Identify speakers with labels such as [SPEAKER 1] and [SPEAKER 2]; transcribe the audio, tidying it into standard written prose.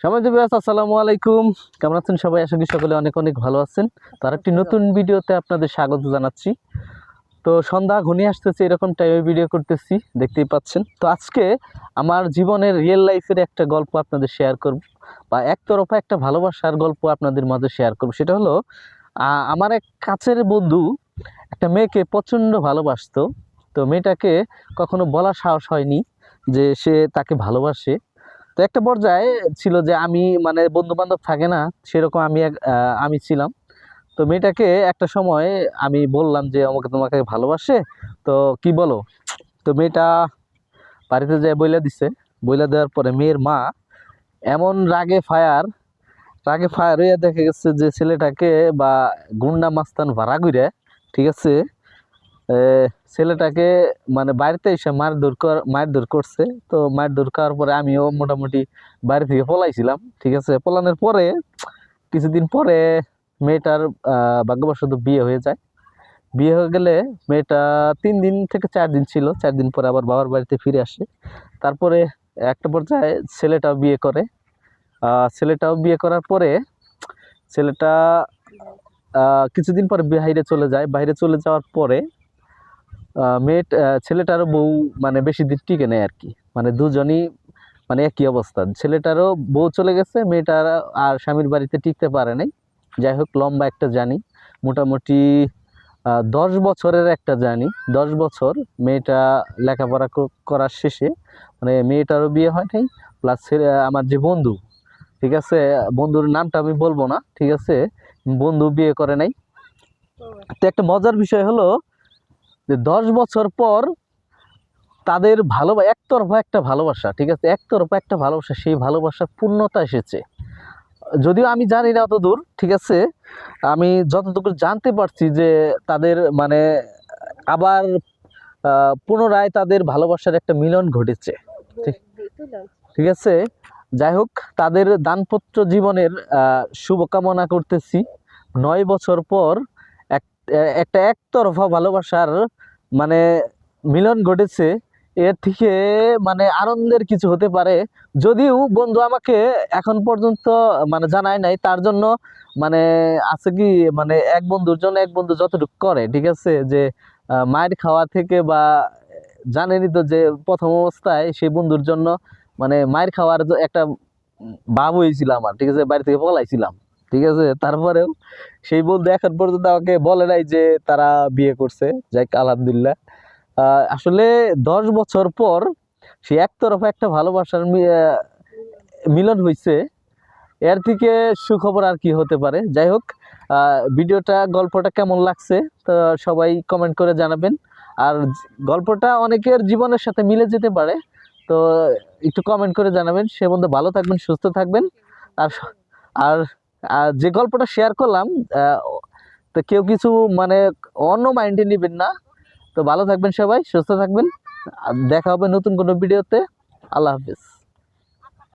[SPEAKER 1] সমাজ বিবাস আসসালামু আলাইকুম। কেমন আছেন সবাই? আশা করি সকলে অনেক অনেক ভালো আছেন। তো আরেকটি নতুন ভিডিওতে আপনাদের স্বাগত জানাচ্ছি। তো সন্ধ্যা ঘনিয়ে আসতেছে, এরকম টাইমে ভিডিও করতেছি, দেখতেই পাচ্ছেন। তো আজকে আমার জীবনের রিয়েল লাইফের একটা গল্প আপনাদের শেয়ার করব, বা একতরফা একটা ভালোবাসার গল্প আপনাদের মাঝে শেয়ার করব। সেটা হলো আমার এক কাছের বন্ধু একটা মেয়েকে প্রচণ্ড ভালোবাসতো। তো মেয়েটাকে কখনো বলার সাহস হয়নি যে সে তাকে ভালোবাসে। তো একটা পর্যায়ে ছিল যে আমি মানে বন্ধু বান্ধব থাকে না, সেরকম আমি ছিলাম। তো মেয়েটাকে একটা সময় আমি বললাম যে আমাকে তোমাকে ভালোবাসে, তো কি বলো? তো মেয়েটা বাড়িতে যেয়ে বইলা দিছে। বইলা দেওয়ার পরে মেয়ের মা এমন রাগে ফায়ার হইয়া দেখা গেছে যে ছেলেটাকে বা গুন্ডা মাস্তান ভাড়া কইরা, ঠিক আছে, এ, ছেলেটাকে মানে বাড়িতে এসে মারধর করছে। তো মারধর করার পরে আমিও মোটামুটি বাড়ি থেকে পলাইছিলাম, ঠিক আছে। পলানোর পরে কিছুদিন পরে মেয়েটার ভাগ্যবশত বিয়ে হয়ে যায়। বিয়ে হয়ে গেলে মেয়েটা 3 দিন থেকে 4 দিন ছিল, 4 দিন পরে আবার বাবার বাড়িতে ফিরে আসে। তারপরে একটা পর্যায়ে ছেলেটাও বিয়ে করার পরে ছেলেটা কিছুদিন পরে বাইরে চলে যায়। বাইরে চলে যাওয়ার পরে ছেলেটারও বউ মানে বেশি দিন টিকে নেয় আর কি। মানে দুজনই মানে একই অবস্থা। ছেলেটারও বউ চলে গেছে, মেয়েটার আর স্বামীর বাড়িতে টিকতে পারে নাই। যাই হোক, লম্বা একটা জার্নি, মোটামুটি 10 বছরের একটা জার্নি। 10 বছর মেয়েটা লেখাপড়া করার শেষে মানে মেয়েটারও বিয়ে হয় নাই। প্লাস আমার যে বন্ধু, ঠিক আছে, বন্ধুর নামটা আমি বলবো না, ঠিক আছে, বন্ধু বিয়ে করে নাই। তো একটা মজার বিষয় হলো যে 10 বছর পর তাদের একতরফা একটা ভালোবাসা, ঠিক আছে, একতরফা একটা ভালোবাসা, সেই ভালোবাসার পূর্ণতা এসেছে। যদিও আমি জানি না অত দূর, ঠিক আছে। আমি যতটুকু জানতে পারছি যে তাদের মানে আবার পুনরায় তাদের ভালোবাসার একটা মিলন ঘটেছে, ঠিক ঠিক আছে। যাই হোক, তাদের দাম্পত্য জীবনের শুভকামনা করতেছি। 9 বছর পর একটা একতরফা ভালোবাসার মানে মিলন ঘটেছে। এর থেকে মানে আনন্দের কিছু হতে পারে। যদিও বন্ধু আমাকে এখন পর্যন্ত মানে জানায় নাই, তার জন্য মানে আছে কি, মানে এক বন্ধুর জন্য এক বন্ধু যতটুকু করে, ঠিক আছে, যে মায়ের খাওয়া থেকে বা জানেনই তো যে প্রথম অবস্থায় সেই বন্ধুর জন্য মানে মায়ের খাওয়ার একটা ভাব হয়েছিল আমার, ঠিক আছে, বাড়ি থেকে পলাইছিলাম, ঠিক আছে। তারপরেও সেই বন্ধু এখন পর্যন্ত আমাকে বলে নাই যে তারা বিয়ে করছে। যাই আলহামদুলিল্লাহ। আসলে 10 বছর পর সে একতরফা একটা ভালোবাসার মিলন হয়েছে। এর থেকে সুখবর আর কি হতে পারে? যাই হোক, গল্পটা কেমন লাগছে তো সবাই কমেন্ট করে জানাবেন। আর গল্পটা অনেকের জীবনের সাথে মিলে যেতে পারে, তো একটু কমেন্ট করে জানাবেন। সে বন্ধু ভালো থাকবেন, সুস্থ থাকবেন। আর আর আর যে গল্পটা শেয়ার করলাম, তো কেউ কিছু মানে অন্য মাইন্ডে নেবেন না। তো ভালো থাকবেন সবাই, সুস্থ থাকবেন। আর দেখা হবে নতুন কোনো ভিডিওতে। আল্লাহ হাফিজ।